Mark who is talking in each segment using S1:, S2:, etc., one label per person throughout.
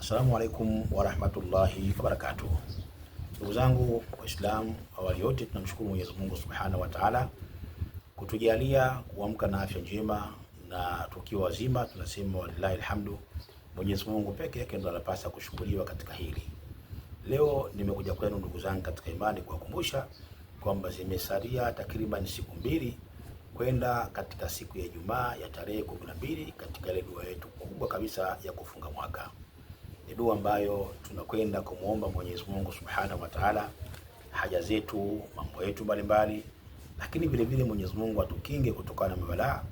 S1: Assalamu alaikum warahmatullahi wabarakatuh. Ndugu zangu Waislamu, awali yote tunamshukuru Mwenyezi Mungu Subhanahu wa Ta'ala kutujalia kuamka na afya njema na tukiwa wazima, tunasema wallahi alhamdu. Mwenyezi Mungu peke yake ndiye anapaswa kushukuriwa katika hili. Leo nimekuja kwenu ndugu zangu katika imani kuwakumbusha kwamba zimesalia takriban siku mbili kwenda katika siku ya Ijumaa ya tarehe 12 katika ile dua yetu kubwa kabisa ya kufunga mwaka. Ni dua ambayo tunakwenda kumuomba Mwenyezi Mungu Subhanahu wa Ta'ala haja zetu, mambo yetu mbalimbali, lakini vile vile Mwenyezi Mungu atukinge kutokana na mabalaa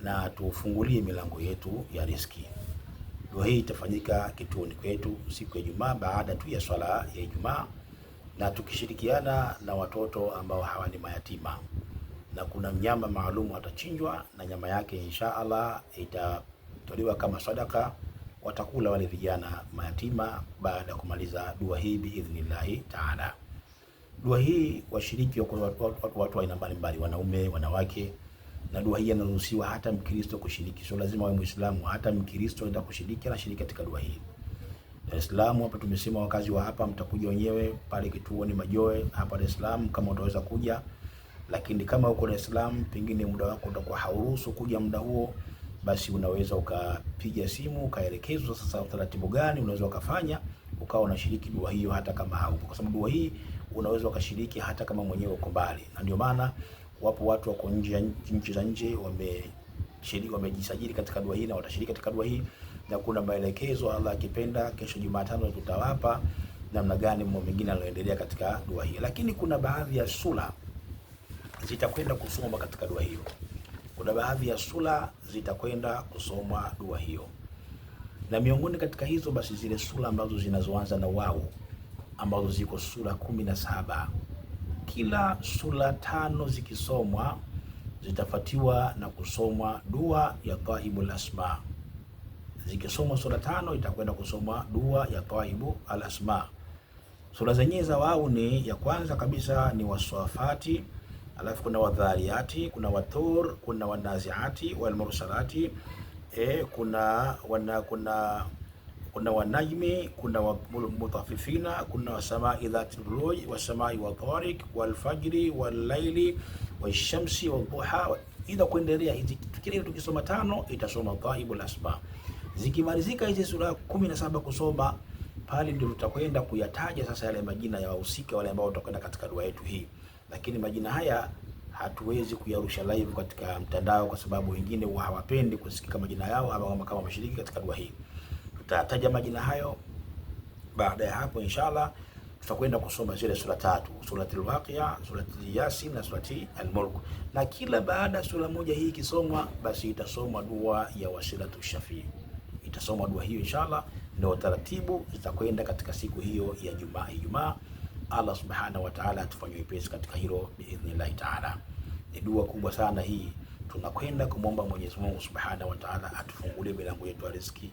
S1: na tufungulie milango yetu ya riziki. Dua hii itafanyika kituoni kwetu siku ya Ijumaa baada tu ya swala ya Ijumaa, na tukishirikiana na watoto ambao hawa ni mayatima, na kuna mnyama maalum atachinjwa na nyama yake insha Allah itatolewa kama sadaka, watakula wale vijana mayatima baada ya kumaliza dua hii biidhnillahi taala. Dua hii washiriki watu aina mbalimbali, wanaume, wanawake, na dua hii inaruhusiwa hata Mkristo kushiriki, sio lazima wewe Muislamu, hata Mkristo anataka kushiriki na shiriki katika dua hii. Dar es Salaam hapa tumesema wakazi wa hapa mtakuja wenyewe pale kituoni Majoe hapa Dar es Salaam kama utaweza kuja, lakini kama uko Dar es Salaam pengine muda wako utakuwa hauruhusu kuja muda huo, basi unaweza ukapiga simu ukaelekezwa sasa utaratibu gani unaweza ukafanya ukawa unashiriki dua hiyo hata kama haupo, kwa sababu dua hii unaweza ukashiriki hata kama mwenyewe uko mbali. Na ndio maana wapo watu wako nchi za nje wamejisajili katika dua hii na watashiriki katika dua hii, na kuna maelekezo Allah akipenda kesho Jumatano tutawapa namna gani mambo mengine yanaendelea katika dua hii. Lakini kuna baadhi ya sura zitakwenda kusoma katika dua hiyo. Kuna baadhi ya sura zitakwenda kusoma dua hiyo, na miongoni katika hizo basi zile sura ambazo zinazoanza na wao ambazo ziko sura 17. Kila sura 5 zikisomwa zitafuatiwa na kusomwa dua ya Taibul Asma. Zikisomwa sura 5 itakwenda kusomwa dua ya Taibul Asma. Sura zenyewe za wao ni ya kwanza kabisa ni Waswafati, alafu kuna Wadhariyati, kuna Watur, kuna Wanaziati, Walmursalati, kuna Wanajmi, kuna Mutafifina, kuna Wasamai dhati buruj, Wasamai wa tariq, Walfajri, Wallaili, Washamsi, Wadhuha, ila kuendelea. Hizi kile tukisoma 5 itasoma Taibul Asma. Zikimalizika hizi sura 17 kusoma pale, ndio tutakwenda kuyataja sasa yale majina ya wahusika wale ambao watakwenda katika dua yetu hii. Lakini majina haya hatuwezi kuyarusha live katika mtandao kwa sababu wengine hawapendi kusikika majina yao ama kama wameshiriki katika dua hii. Tutataja majina hayo. Baada ya hapo inshallah tutakwenda kusoma zile sura 3, suratul Waqi'a, suratul Yasin na suratul Al-Mulk. Na kila baada sura moja hii ikisomwa basi itasomwa dua ya Wasilatu Shafii. Itasomwa dua hiyo inshallah, ndio taratibu zitakwenda katika siku hiyo ya Ijumaa. Allah Subhanahu wa Ta'ala atufanyie wepesi katika hilo biidhnillah Ta'ala. Ni dua kubwa sana hii. Tunakwenda kumwomba Mwenyezi Mungu Subhanahu wa Ta'ala atufungulie milango yetu ya riziki.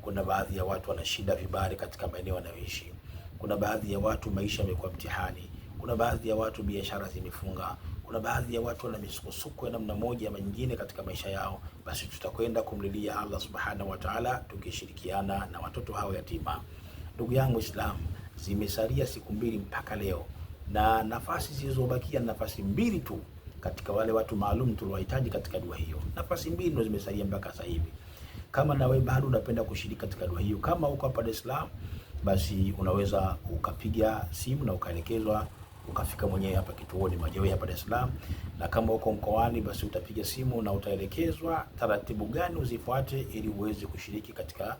S1: Kuna baadhi ya watu wana shida vibali katika maeneo wanayoishi. Kuna baadhi ya watu maisha yamekuwa mtihani. Kuna baadhi ya watu biashara zimefunga. Kuna baadhi ya watu wana misukosuko ya namna moja ama nyingine katika maisha yao. Basi tutakwenda kumlilia Allah Subhanahu wa Ta'ala tukishirikiana na watoto hao yatima. Ndugu yangu Islam, zimesalia siku 2 mpaka leo, na nafasi zilizobakia nafasi 2 tu katika wale watu maalum tuliowahitaji katika dua hiyo. Nafasi 2 ndio zimesalia mpaka sasa hivi. Kama na wewe bado unapenda kushiriki katika dua hiyo, kama uko hapa Dar es Salaam, basi unaweza ukapiga simu na ukaelekezwa ukafika mwenyewe hapa kituoni Majoe hapa Dar es Salaam. Na kama uko mkoani, basi utapiga simu na utaelekezwa taratibu gani uzifuate ili uweze kushiriki katika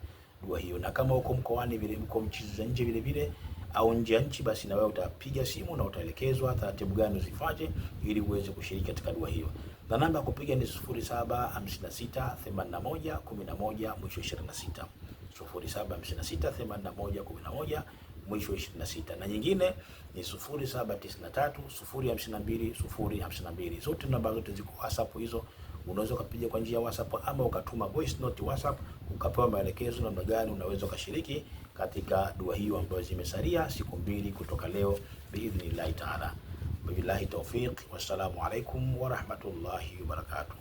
S1: dua hiyo. Na kama uko mkoani vile uko nchi za nje vile vile au nje ya nchi, basi na wewe utapiga simu na utaelekezwa taratibu gani uzifuate ili uweze kushiriki katika dua hiyo. Na namba kupiga ni 07568111 mwisho 26, 07568111 mwisho 26, na nyingine ni 0793052052. Zote namba zote ziko WhatsApp hizo. Unaweza kupiga kwa njia ya WhatsApp ama ukatuma voice note WhatsApp ukapewa maelekezo namna gani unaweza kushiriki katika dua hiyo ambayo zimesalia siku 2 kutoka leo biidhnillah Ta'ala. Billahi tawfiq, wassalamu alaikum wa rahmatullahi wa barakatuh.